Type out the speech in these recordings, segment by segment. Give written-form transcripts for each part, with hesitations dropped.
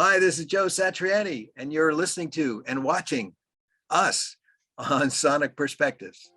Hi, this is Joe Satriani, and you're listening to and watching us on Sonic Perspectives.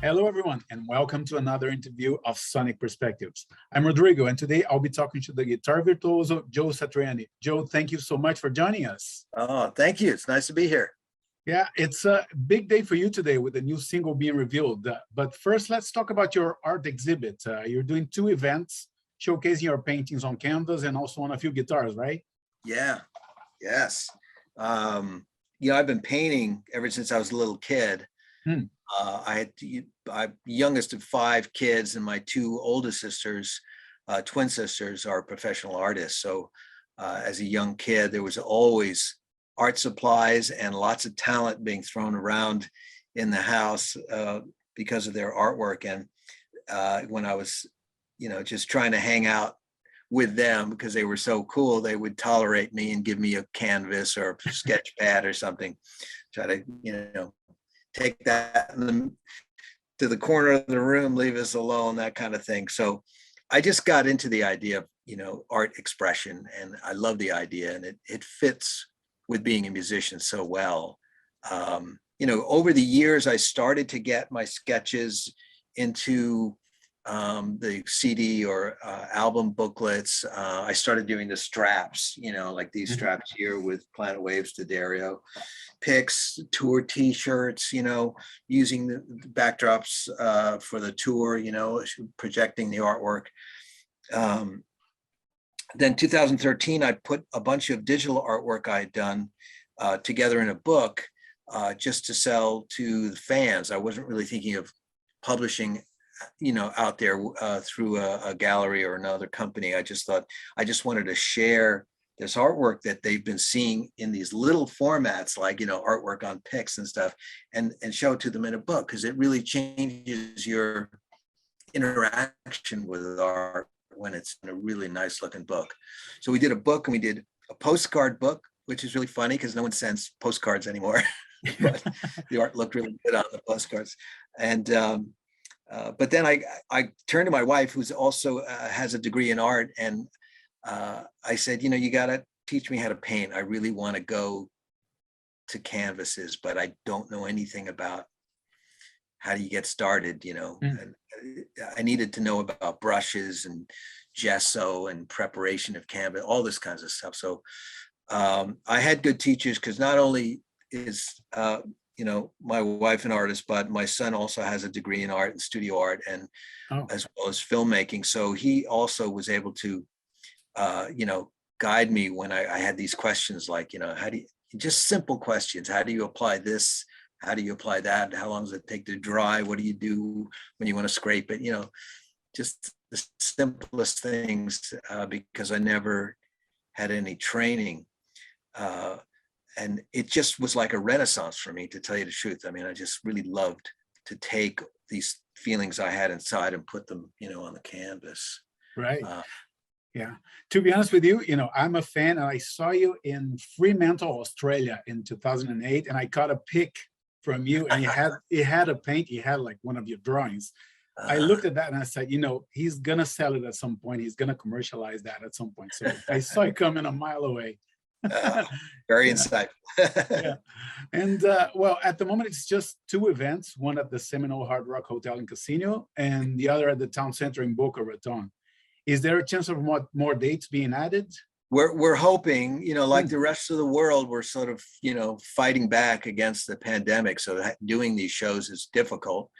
Hello, everyone, and welcome to another interview of Sonic Perspectives. I'm Rodrigo, and today I'll be talking to the guitar virtuoso, Joe Satriani. Joe, thank you so much for joining us. Oh, thank you. It's nice to be here. Yeah, it's a big day for you today with the new single being revealed. But first, let's talk about your art exhibit. You're doing two events showcasing your paintings on canvas and also on a few guitars, right? Yeah, yes. I've been painting ever since I was a little kid. I'm youngest of five kids, and my two oldest sisters, twin sisters, are professional artists. So as a young kid, there was always art supplies and lots of talent being thrown around in the house because of their artwork. And when I was, just trying to hang out with them because they were so cool, they would tolerate me and give me a canvas or a sketch pad or something, try to, take that to the corner of the room, leave us alone, that kind of thing. So I just got into the idea of, art expression, and I love the idea, and it fits with being a musician so well. Over the years, I started to get my sketches into the CD or album booklets. I started doing the straps, like these straps here with Planet Waves to Dario, pics, tour T-shirts, using the backdrops for the tour, projecting the artwork. Then 2013, I put a bunch of digital artwork I had done together in a book just to sell to the fans. I wasn't really thinking of publishing out there through a gallery or another company. I just thought I just wanted to share this artwork that they've been seeing in these little formats, like, artwork on pics and stuff, and show it to them in a book, because it really changes your interaction with art when it's in a really nice looking book. So we did a book, and we did a postcard book, which is really funny because no one sends postcards anymore, but the art looked really good on the postcards. And but then I turned to my wife, who's also has a degree in art, and I said, you got to teach me how to paint. I really want to go to canvases, but I don't know anything about how do you get started, And I needed to know about brushes and gesso and preparation of canvas, all this kinds of stuff. So I had good teachers, because not only is my wife an artist, but my son also has a degree in art and studio art, and as well as filmmaking. So he also was able to, guide me when I had these questions, like, how do you, just simple questions. How do you apply this? How do you apply that? How long does it take to dry? What do you do when you want to scrape it? Just the simplest things, because I never had any training. And it just was like a renaissance for me, to tell you the truth. I mean, I just really loved to take these feelings I had inside and put them, on the canvas. Right. Yeah. To be honest with you, I'm a fan, and I saw you in Fremantle, Australia in 2008, and I caught a pic from you, and you had a paint, you had like one of your drawings. I looked at that and I said, he's going to sell it at some point. He's going to commercialize that at some point. So I saw it coming a mile away. Very insightful. Yeah. And well, at the moment, it's just two events, one at the Seminole Hard Rock Hotel and Casino, and the other at the town center in Boca Raton. Is there a chance of more dates being added? We're hoping, like the rest of the world, we're sort of, fighting back against the pandemic. So doing these shows is difficult.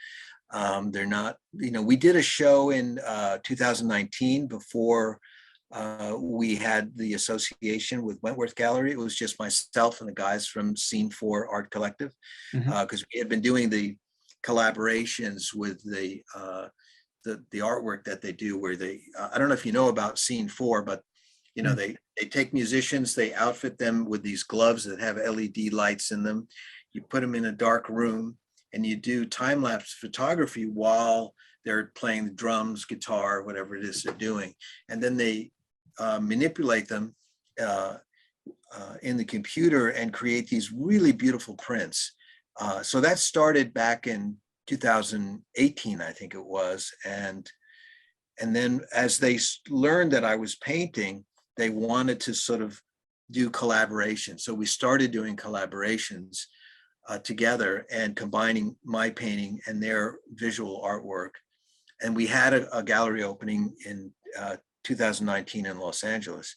They're not, we did a show in 2019 before we had the association with Wentworth Gallery. It was just myself and the guys from Scene 4 Art Collective, because we had been doing the collaborations with the artwork that they do, where they, I don't know if you know about Scene 4, but you know, they take musicians, they outfit them with these gloves that have LED lights in them. You put them in a dark room and you do time-lapse photography while they're playing the drums, guitar, whatever it is they're doing. And then they manipulate them in the computer and create these really beautiful prints. So that started back in 2018, I think it was. And then as they learned that I was painting, they wanted to sort of do collaboration. So we started doing collaborations together and combining my painting and their visual artwork. And we had a gallery opening in 2019 in Los Angeles.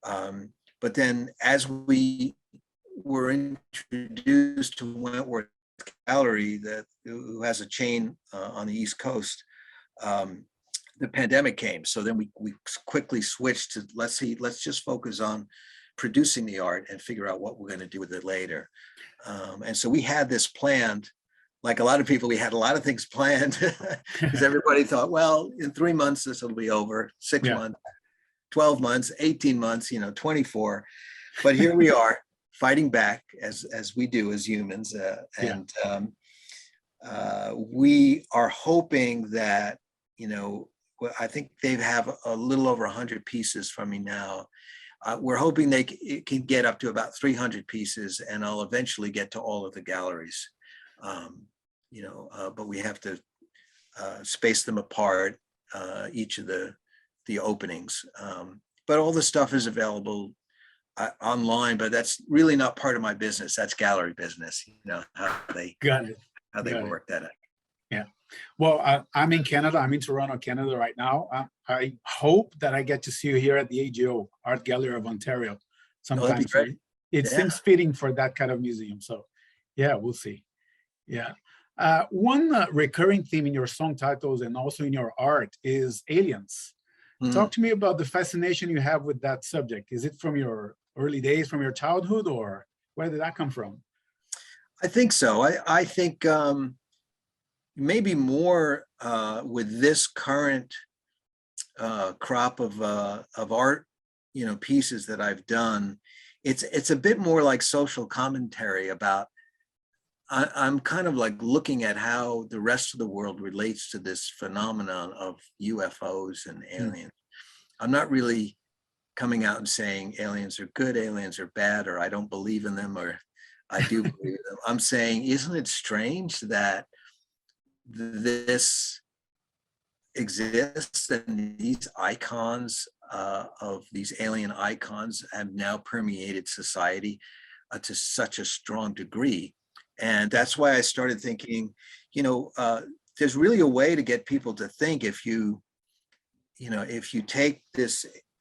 But then as we were introduced to Wentworth Gallery, who has a chain on the East Coast, the pandemic came. So then we quickly switched to, let's just focus on producing the art and figure out what we're going to do with it later. And so we had this planned, like a lot of people, we had a lot of things planned because everybody thought, well, in 3 months, this will be over, 6 months, 12 months, 18 months, 24. But here we are fighting back as we do as humans. We are hoping that, I think they have a little over 100 pieces from me now. We're hoping it can get up to about 300 pieces, and I'll eventually get to all of the galleries. But we have to space them apart, each of the openings. But all the stuff is available online, but that's really not part of my business. That's gallery business, how they work that out. Yeah. Well, I'm in Canada. I'm in Toronto, Canada right now. I hope that I get to see you here at the AGO, Art Gallery of Ontario, sometime. That'd be great. It seems fitting for that kind of museum. So yeah, we'll see. Yeah. One recurring theme in your song titles and also in your art is aliens. Talk to me about the fascination you have with that subject. Is it from your early days, from your childhood, or where did that come from? I think so. I think maybe more with this current crop of art, pieces that I've done. It's a bit more like social commentary about. I'm kind of like looking at how the rest of the world relates to this phenomenon of UFOs and aliens. I'm not really coming out and saying aliens are good, aliens are bad, or I don't believe in them, or I do believe in them. I'm saying, isn't it strange that this exists and these icons of these alien icons have now permeated society to such a strong degree? And that's why I started thinking, there's really a way to get people to think if you take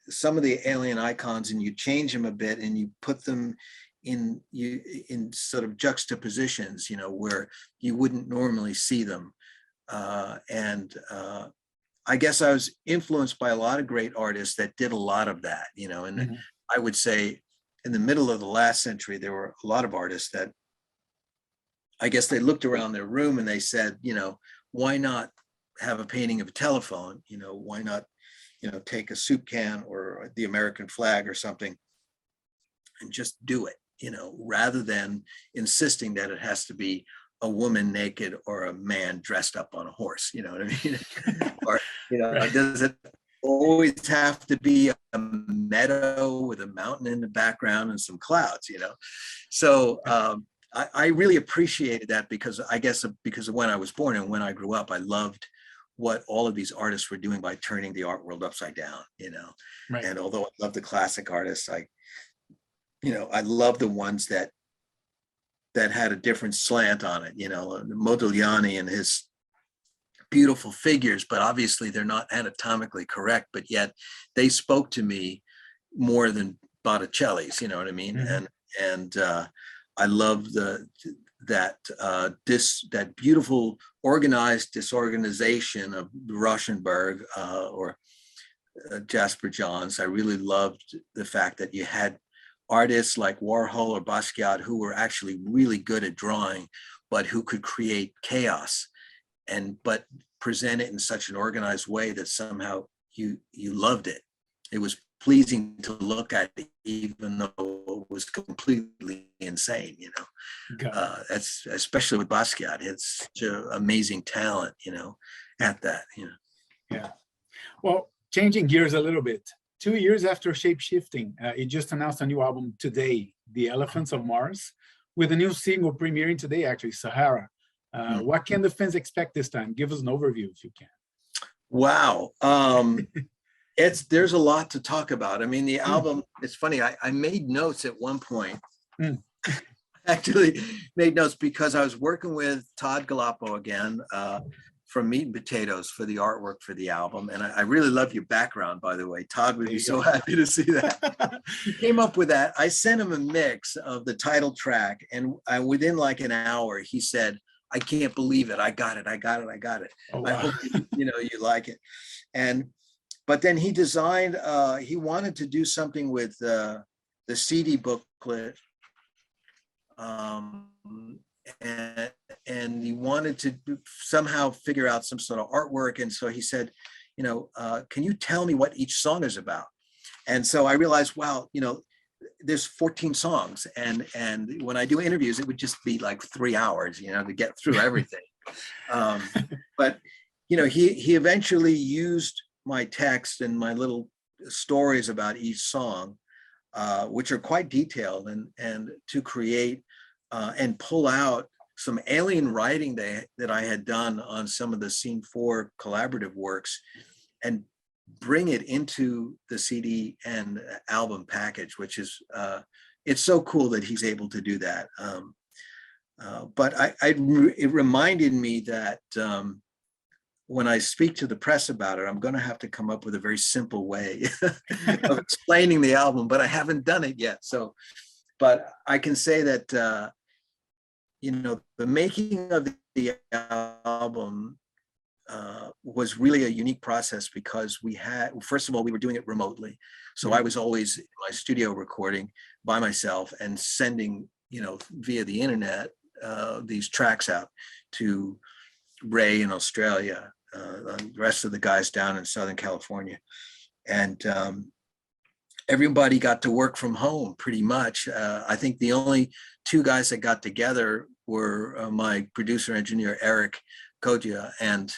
some of the alien icons and you change them a bit and you put them in sort of juxtapositions, where you wouldn't normally see them. I guess I was influenced by a lot of great artists that did a lot of that, and I would say in the middle of the last century, there were a lot of artists that I guess they looked around their room and they said, why not have a painting of a telephone? Why not, take a soup can or the American flag or something and just do it, rather than insisting that it has to be a woman naked or a man dressed up on a horse, you know what I mean? Or, does it always have to be a meadow with a mountain in the background and some clouds, So, I really appreciated that because of when I was born and when I grew up, I loved what all of these artists were doing by turning the art world upside down, Right. And although I love the classic artists, I love the ones that had a different slant on it, Modigliani and his beautiful figures, but obviously they're not anatomically correct, but yet they spoke to me more than Botticelli's, you know what I mean? And I love that beautiful organized disorganization of Rauschenberg or Jasper Johns. I really loved the fact that you had artists like Warhol or Basquiat who were actually really good at drawing, but who could create chaos but present it in such an organized way that somehow you loved it. It was pleasing to look at, even though it was completely insane, that's especially with Basquiat. It's such an amazing talent, at that, Yeah. Well, changing gears a little bit. 2 years after Shape Shifting, it just announced a new album today, The Elephants of Mars, with a new single premiering today, actually, Sahara. What can the fans expect this time? Give us an overview if you can. Wow. There's a lot to talk about. I mean, the album, it's funny, I made notes at one point. Actually made notes because I was working with Todd Galapo again from Meat and Potatoes for the artwork for the album. And I really love your background, by the way. Todd would be so happy to see that. He came up with that. I sent him a mix of the title track, and within like an hour, he said, I can't believe it. I got it. Oh, wow. I hope you like it. But then he designed, he wanted to do something with the CD booklet. And he wanted to somehow figure out some sort of artwork. And so he said, can you tell me what each song is about? And so I realized, wow, there's 14 songs. And when I do interviews, it would just be like 3 hours, to get through everything. But, he eventually used my text and my little stories about each song, which are quite detailed, and to create and pull out some alien writing that I had done on some of the Scene 4 collaborative works, and bring it into the CD and album package, which is, it's so cool that he's able to do that. But it reminded me that when I speak to the press about it, I'm going to have to come up with a very simple way of explaining the album, but I haven't done it yet. So, but I can say that, the making of the album was really a unique process, because first of all, we were doing it remotely. So I was always in my studio recording by myself and sending, via the internet, these tracks out to Ray in Australia, the rest of the guys down in Southern California. And everybody got to work from home pretty much. I think the only two guys that got together were my producer engineer, Eric Kodja, and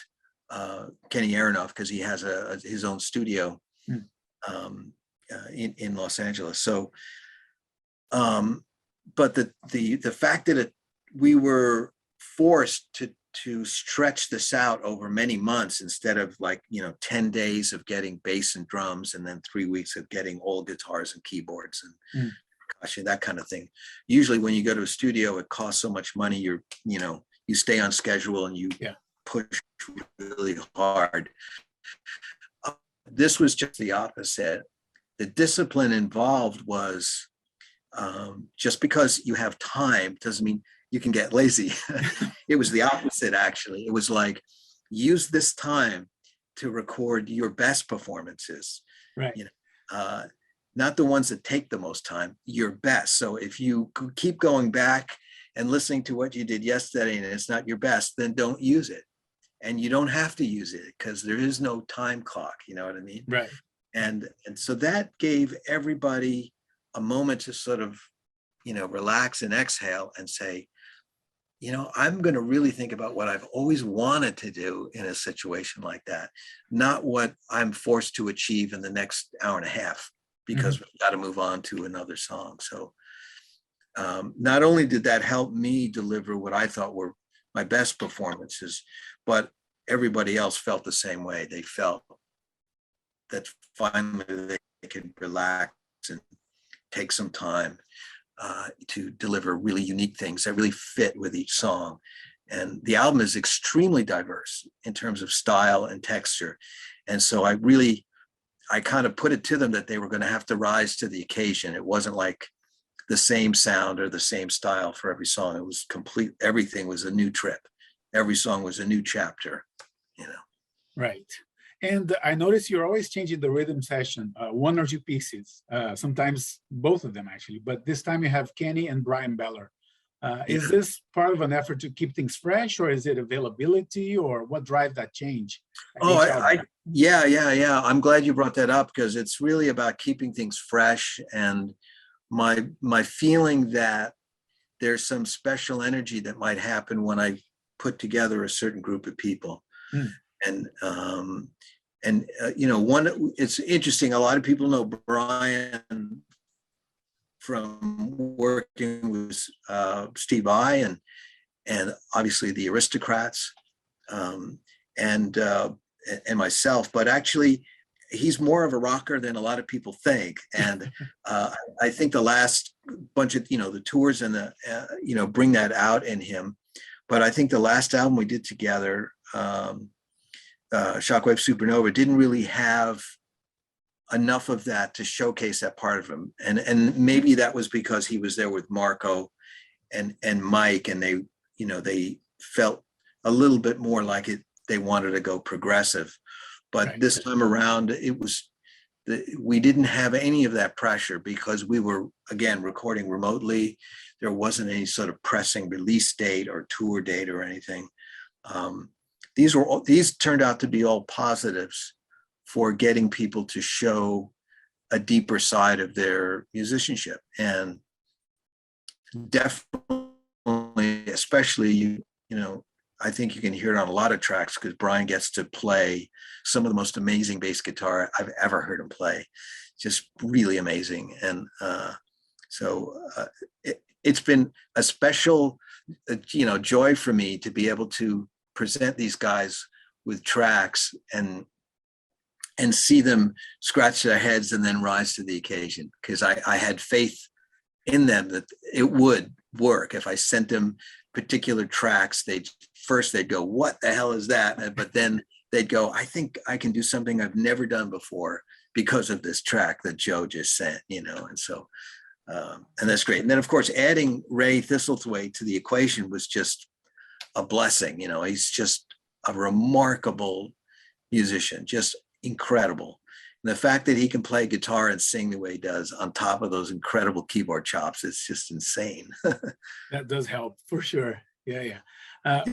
Kenny Aronoff, because he has his own studio in Los Angeles. So, but the fact that we were forced to stretch this out over many months, instead of 10 days of getting bass and drums, and then 3 weeks of getting all guitars and keyboards and percussion, that kind of thing. Usually when you go to a studio, it costs so much money, you stay on schedule and you push really hard. This was just the opposite. The discipline involved was, just because you have time doesn't mean you can get lazy. It was the opposite, actually. It was like, use this time to record your best performances. Right. Not the ones that take the most time, your best. So if you keep going back and listening to what you did yesterday and it's not your best, then don't use it. And you don't have to use it, because there is no time clock, you know what I mean? Right. And so that gave everybody a moment to sort of, relax and exhale and say, I'm going to really think about what I've always wanted to do in a situation like that, not what I'm forced to achieve in the next hour and a half, because we've got to move on to another song. So not only did that help me deliver what I thought were my best performances, but everybody else felt the same way. They felt that finally they could relax and take some time to deliver really unique things that really fit with each song. And the album is extremely diverse in terms of style and texture. And so I kind of put it to them that they were going to have to rise to the occasion. It wasn't like the same sound or the same style for every song. It was complete. Everything was a new trip. Every song was a new chapter, Right. And I noticed you're always changing the rhythm session, one or two pieces, sometimes both of them actually, but this time you have Kenny and Brian Beller. Is this part of an effort to keep things fresh, or is it availability, or what drives that change? Oh, Each album? yeah. I'm glad you brought that up because it's really about keeping things fresh, and my feeling that there's some special energy that might happen when I put together a certain group of people. Mm. And it's interesting. A lot of people know Brian from working with Steve Vai and obviously the Aristocrats, and myself. But actually, he's more of a rocker than a lot of people think. And I think the last bunch of the tours and the bring that out in him. But I think the last album we did together, Shockwave Supernova, didn't really have enough of that to showcase that part of him. And maybe that was because he was there with Marco and Mike, and they felt a little bit more like they wanted to go progressive. But Right. this time around, we didn't have any of that pressure because we were, again, recording remotely. There wasn't any sort of pressing release date or tour date or anything. These turned out to be all positives for getting people to show a deeper side of their musicianship. And definitely, especially, I think you can hear it on a lot of tracks because Brian gets to play some of the most amazing bass guitar I've ever heard him play. Just really amazing. And it's been a special, joy for me to be able to present these guys with tracks and see them scratch their heads and then rise to the occasion. Because I had faith in them that it would work. If I sent them particular tracks, they'd go, what the hell is that? But then they'd go, I think I can do something I've never done before because of this track that Joe just sent, and so, and that's great. And then of course, adding Ray Thistlethwaite to the equation was just a blessing. He's just a remarkable musician, just incredible. And the fact that he can play guitar and sing the way he does on top of those incredible keyboard chops, it's just insane. That does help for sure. Yeah.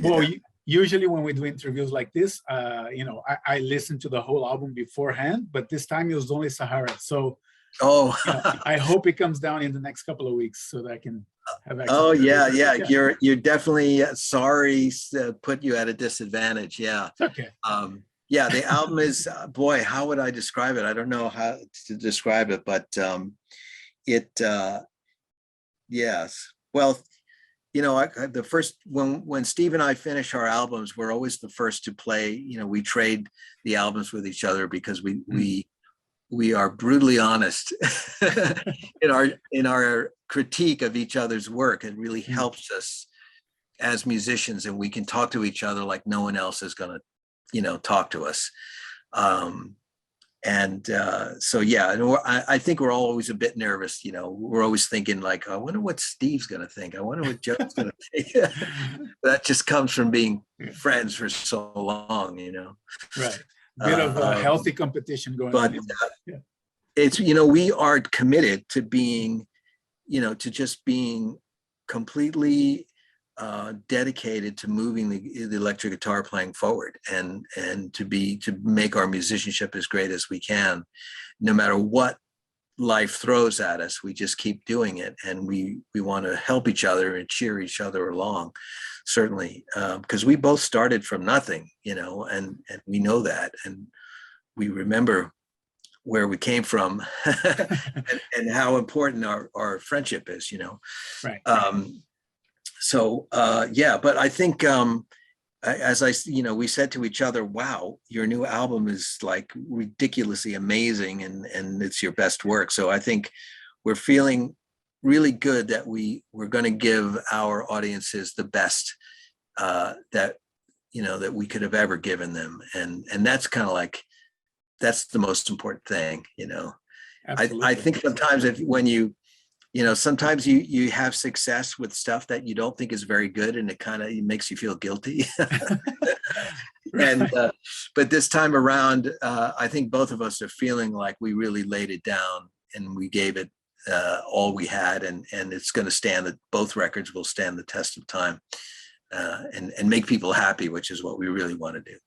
Well, usually when we do interviews like this, I listen to the whole album beforehand, but this time it was only Sahara. So I hope it comes down in the next couple of weeks so that I can have access. Oh yeah. You're definitely sorry to put you at a disadvantage. Yeah. Okay. Yeah, the album is, boy, how would I describe it? I don't know how to describe it, but yes. Well, the first, when Steve and I finish our albums, we're always the first to play. We trade the albums with each other because we are brutally honest in our critique of each other's work. It really helps us as musicians, and we can talk to each other like no one else is going to talk to us. So yeah, and I think we're all always a bit nervous. We're always thinking like, I wonder what Steve's going to think. I wonder what Joe's going to think. That just comes from being friends for so long, Right. Bit of a healthy competition going on. But it's, we are committed to being, to just being completely dedicated to moving the electric guitar playing forward and to make our musicianship as great as we can, no matter what life throws at us. We just keep doing it, and we want to help each other and cheer each other along, certainly, because we both started from nothing, and we know that, and we remember where we came from and how important our friendship is, Right. So but I think as we said to each other, wow, your new album is like ridiculously amazing, and it's your best work. So I think we're feeling really good that we're going to give our audiences the best that we could have ever given them, and that's kind of like, that's the most important thing. I think sometimes sometimes you have success with stuff that you don't think is very good, and it makes you feel guilty. And but this time around, I think both of us are feeling like we really laid it down and we gave it all we had, and it's going to stand. Both records will stand the test of time, and make people happy, which is what we really want to do.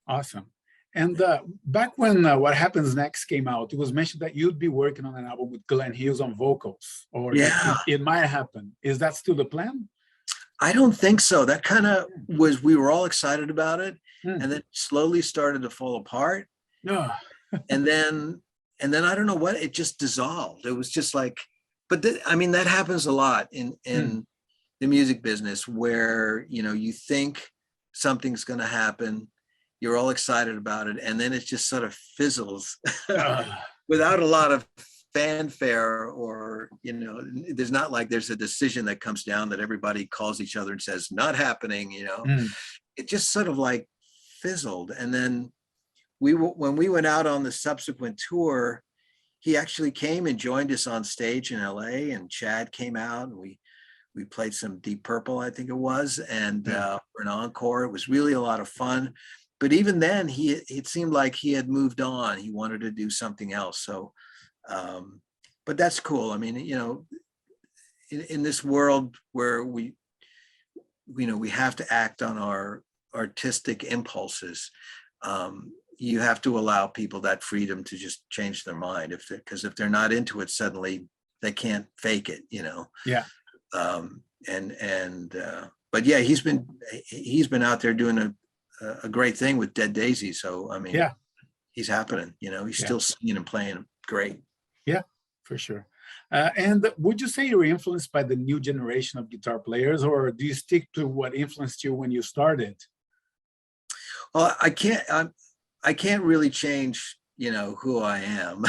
Awesome. And back when What Happens Next came out, it was mentioned that you'd be working on an album with Glenn Hughes on vocals, or Yeah, it might happen. Is that still the plan? I don't think so. That kind of was, we were all excited about it, Hmm. and then slowly started to fall apart. No. And then I don't know what, it just dissolved. It was just like, but I mean, that happens a lot in the music business, where, you know, you think something's going to happen, you're all excited about it, and then it just sort of fizzles without a lot of fanfare, or, you know, there's not like there's a decision that comes down that everybody calls each other and says, not happening, you know. It just sort of like fizzled. And then when we went out on the subsequent tour, he actually came and joined us on stage in LA, and Chad came out, and we played some Deep Purple, I think it was, and for an encore. It was really a lot of fun. But even then, it seemed like he had moved on. He wanted to do something else. So, but that's cool. I mean, you know, in this world where we have to act on our artistic impulses, you have to allow people that freedom to just change their mind. Because if they're not into it, suddenly they can't fake it, you know? Yeah. But yeah, he's been out there doing a great thing with Dead Daisy. So, I mean, yeah, he's happening, you know, he's still singing and playing great. Yeah, for sure. And would you say you're influenced by the new generation of guitar players, or do you stick to what influenced you when you started? Well, I can't really change, you know, who I am.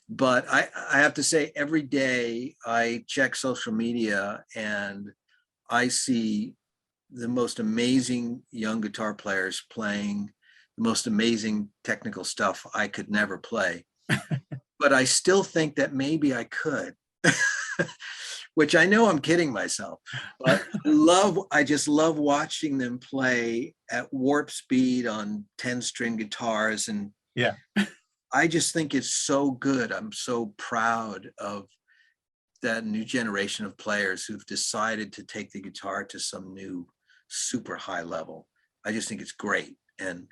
But I have to say, every day I check social media and I see the most amazing young guitar players playing the most amazing technical stuff I could never play. But I still think that maybe I could, which I know I'm kidding myself, but I just love watching them play at warp speed on 10-string guitars. And yeah, I just think it's so good. I'm so proud of that new generation of players who've decided to take the guitar to some new super high level. I just think it's great. And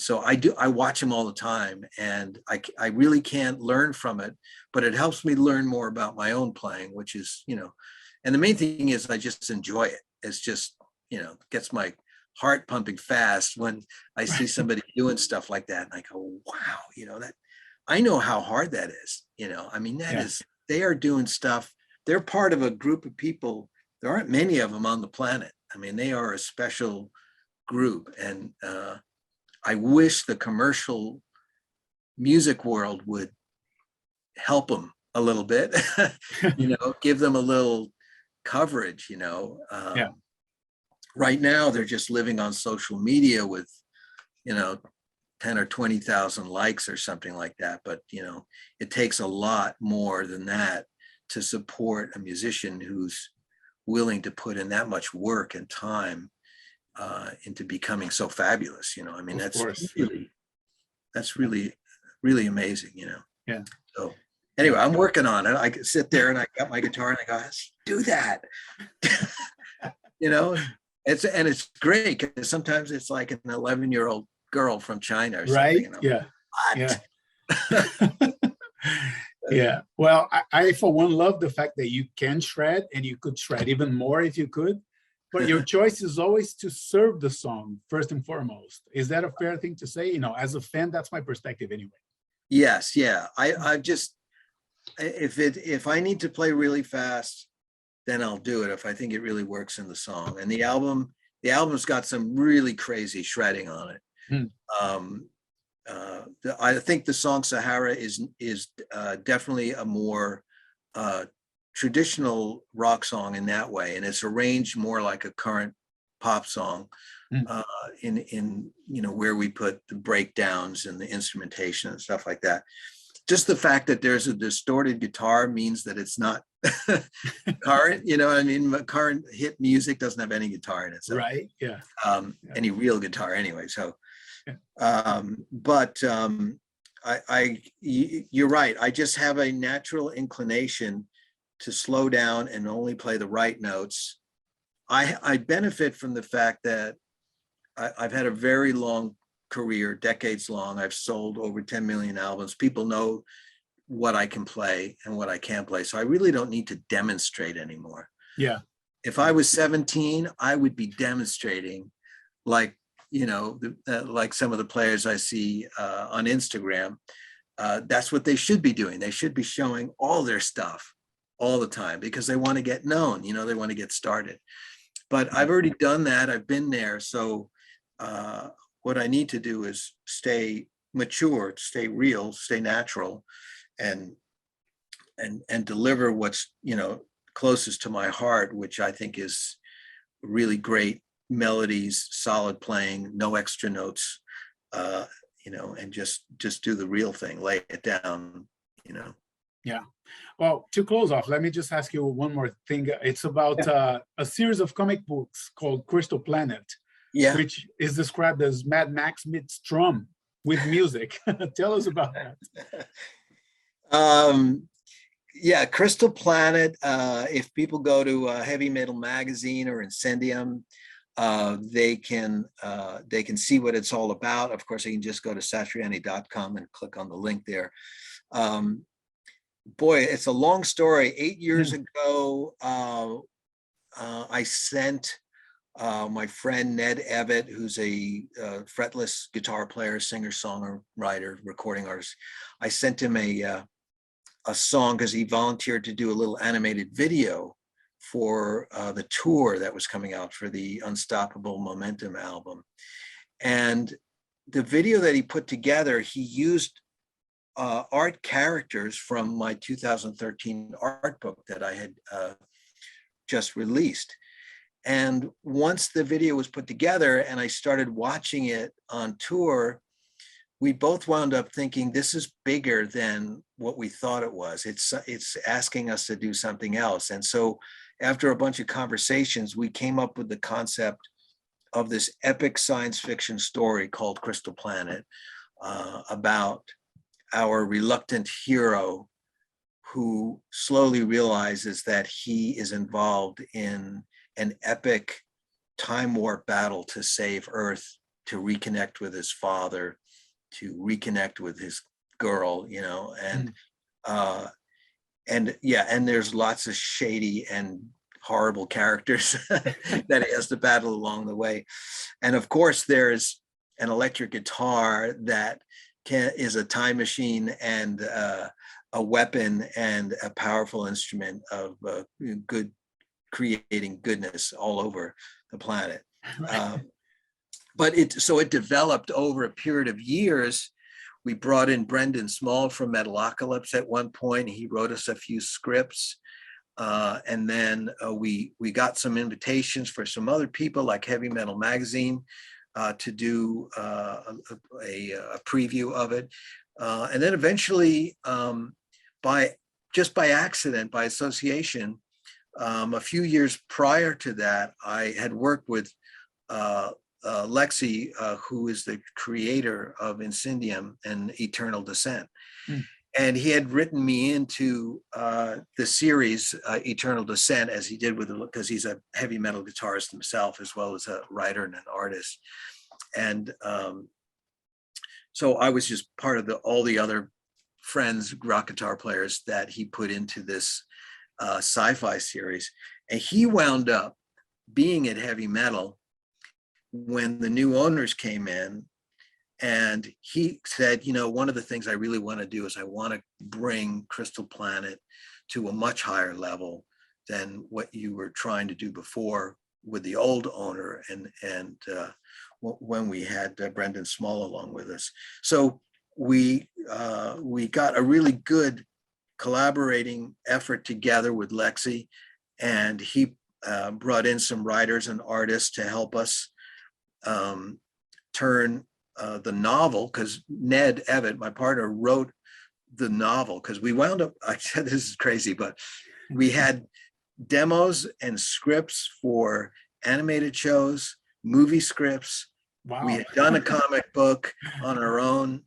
so I watch them all the time, and I really can't learn from it, but it helps me learn more about my own playing, which is, you know, and the main thing is I just enjoy it. It's just, you know, gets my heart pumping fast when I see somebody doing stuff like that. And I go, wow, you know, that I know how hard that is. You know, I mean, they are doing stuff. They're part of a group of people. There aren't many of them on the planet. I mean, they are a special group. And I wish the commercial music world would help them a little bit, you know, give them a little coverage, you know. Right now, they're just living on social media with, you know, 10 or 20,000 likes or something like that. But, you know, it takes a lot more than that to support a musician who's willing to put in that much work and time into becoming so fabulous, you know. I mean, that's really, really amazing, you know. Yeah. So anyway, I'm working on it. I could sit there and I got my guitar and I go, let's do that. You know, it's great because sometimes it's like an 11-year-old girl from China or something. Right? You know? Yeah. Yeah. Well, I for one love the fact that you can shred, and you could shred even more if you could. But your choice is always to serve the song first and foremost. Is that a fair thing to say? You know, as a fan, that's my perspective anyway. Yes, yeah. I just, if I need to play really fast, then I'll do it if I think it really works in the song. And the album's got some really crazy shredding on it. I think the song Sahara is definitely a more traditional rock song in that way, and it's arranged more like a current pop song in you know, where we put the breakdowns and the instrumentation and stuff like that. Just the fact that there's a distorted guitar means that it's not current, you know. I mean, current hit music doesn't have any guitar in it, so, right? Yeah. Any real guitar anyway. So, you're right. I just have a natural inclination to slow down and only play the right notes. I benefit from the fact that I've had a very long career, decades long. I've sold over 10 million albums. People know what I can play and what I can't play. So I really don't need to demonstrate anymore. Yeah. If I was 17, I would be demonstrating like, like some of the players I see on Instagram. That's what they should be doing. They should be showing all their stuff all the time because they want to get known, they want to get started. But I've already done that. I've been there. So what I need to do is stay mature, stay real, stay natural, and deliver what's, closest to my heart, which I think is really great melodies, solid playing, no extra notes, and just do the real thing, lay it down. Yeah. Well, to close off, let me just ask you one more thing. It's about a series of comic books called Crystal Planet, which is described as Mad Max meets Trump with music. Tell us about that. Crystal Planet. If people go to Heavy Metal Magazine or Incendium, they can see what it's all about. Of course, they can just go to satriani.com and click on the link there. Boy, it's a long story. 8 years ago, I sent my friend Ned Evett, who's a fretless guitar player, singer, songwriter, recording artist. I sent him a song because he volunteered to do a little animated video for the tour that was coming out for the Unstoppable Momentum album. And the video that he put together, he used art characters from my 2013 art book that I had just released. And once the video was put together and I started watching it on tour, we both wound up thinking this is bigger than what we thought it was. It's asking us to do something else. And so after a bunch of conversations, we came up with the concept of this epic science fiction story called Crystal Planet, about our reluctant hero who slowly realizes that he is involved in an epic time warp battle to save Earth, to reconnect with his father, to reconnect with his girl, and there's lots of shady and horrible characters that he has to battle along the way. And of course, there's an electric guitar that is a time machine and a weapon and a powerful instrument of good, creating goodness all over the planet. But it developed over a period of years. We brought in Brendan Small from Metalocalypse at one point. He wrote us a few scripts. And then we got some invitations for some other people like Heavy Metal Magazine to do a preview of it. And then eventually, by accident, by association, a few years prior to that, I had worked with Lexi, who is the creator of Incendium and Eternal Descent. And he had written me into the series Eternal Descent, as he did because he's a heavy metal guitarist himself, as well as a writer and an artist. And so I was just part of all the other friends, rock guitar players that he put into this sci-fi series. And he wound up being at Heavy Metal when the new owners came in, and he said, one of the things I really want to do is I want to bring Crystal Planet to a much higher level than what you were trying to do before with the old owner and when we had Brendan Small along with us. So we got a really good collaborating effort together with Lexi, and he brought in some writers and artists to help us turn the novel, because Ned Evett, my partner, wrote the novel, because we wound up, I said this is crazy, but we had demos and scripts for animated shows, movie scripts. Wow. We had done a comic book on our own,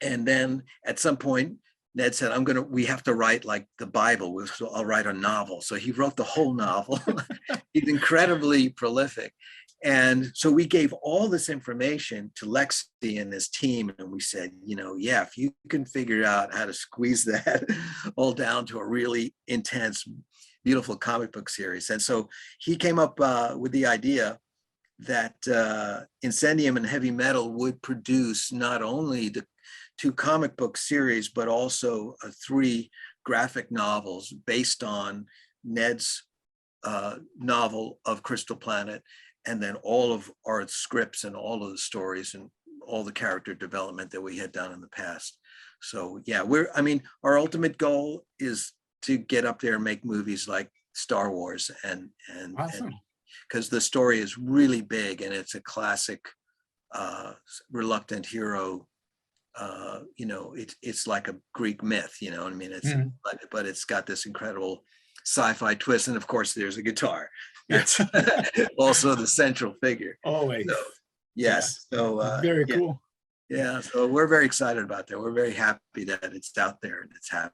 And then at some point, Ned said, we have to write like the Bible. So I'll write a novel. So he wrote the whole novel. He's incredibly prolific. And so we gave all this information to Lexi and his team. And we said, yeah, if you can figure out how to squeeze that all down to a really intense, beautiful comic book series. And so he came up with the idea that Incendium and Heavy Metal would produce not only the 2 comic book series, but also 3 graphic novels based on Ned's novel of Crystal Planet, and then all of our scripts and all of the stories and all the character development that we had done in the past. So yeah, our ultimate goal is to get up there and make movies like Star Wars and Awesome. because the story is really big and it's a classic reluctant hero. It's like a Greek myth, I mean, but it's got this incredible sci-fi twist, and of course there's a guitar. That's also the central figure. Always. So, yes. Yeah. So very cool. Yeah. So we're very excited about that. We're very happy that it's out there and it's happening.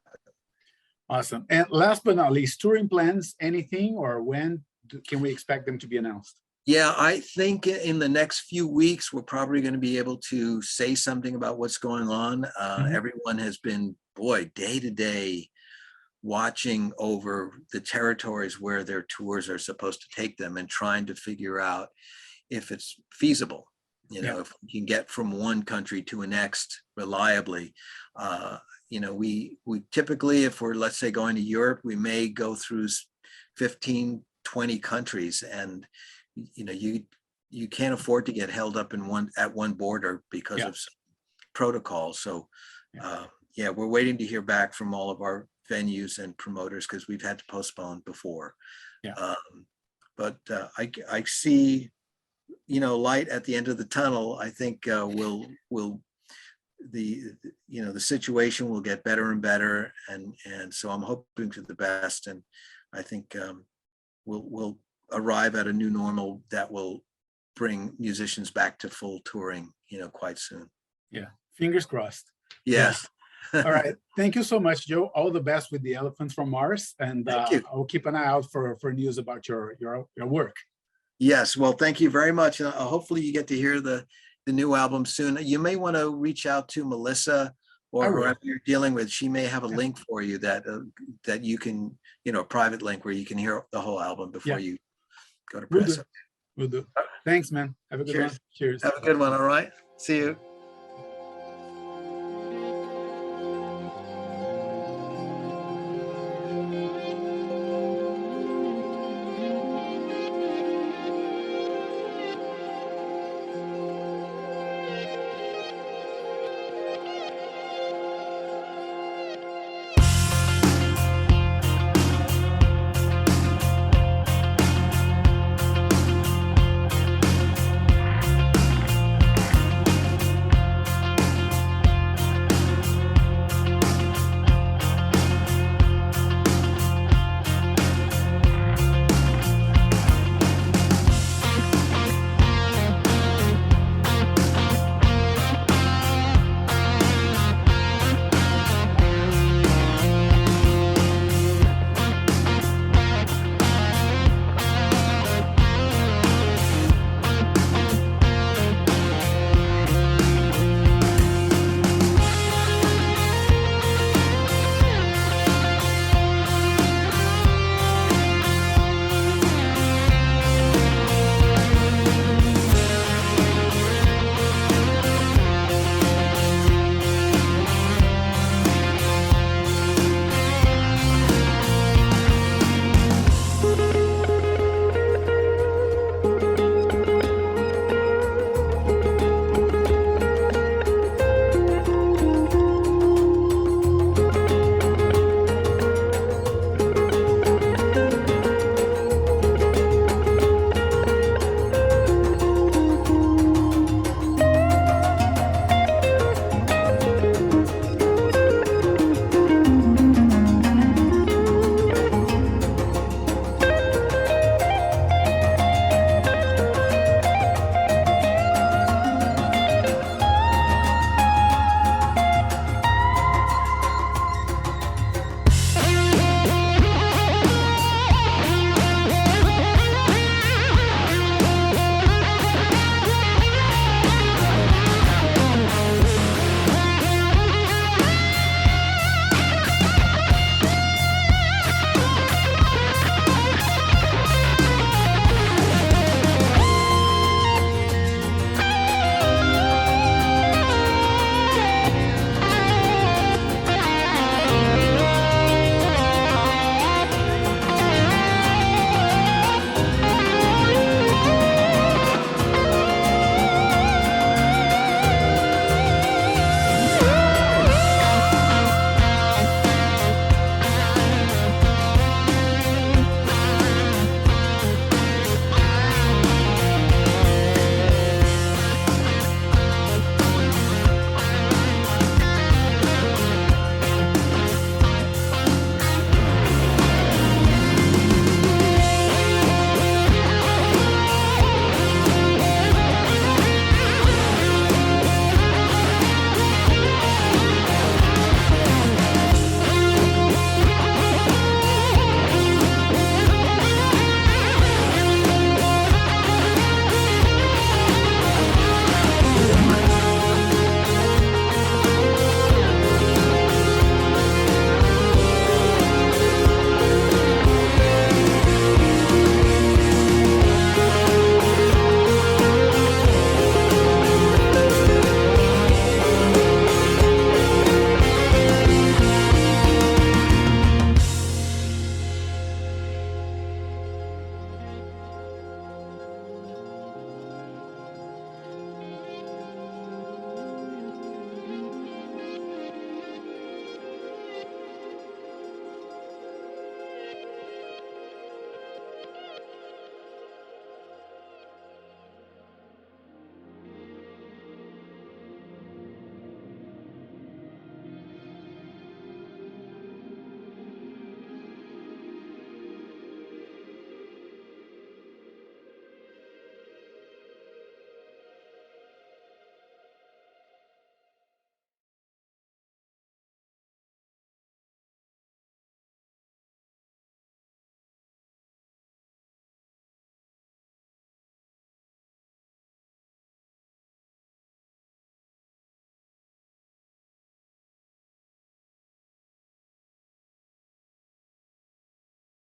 Awesome. And last but not least, touring plans, anything, or when can we expect them to be announced? Yeah, I think in the next few weeks, we're probably going to be able to say something about what's going on. Everyone has been, day to day, watching over the territories where their tours are supposed to take them and trying to figure out if it's feasible. If we can get from one country to a next reliably. We typically, if we're, let's say, going to Europe, we may go through 15, 20 countries, and you can't afford to get held up at one border because of protocol. So we're waiting to hear back from all of our venues and promoters because we've had to postpone before. But I see light at the end of the tunnel. I think the situation will get better and better, and so I'm hoping for the best, and I think we'll arrive at a new normal that will bring musicians back to full touring, quite soon. Yeah, fingers crossed. Yes. All right. Thank you so much, Joe. All the best with the Elephants from Mars, and I'll keep an eye out for news about your work. Yes. Well, thank you very much. Hopefully you get to hear the new album soon. You may want to reach out to Melissa or whoever you're dealing with. She may have a link for you that you can, a private link where you can hear the whole album before you go to press. Will do. Thanks, man. Have a good one. Cheers. Have a good one. All right. See you.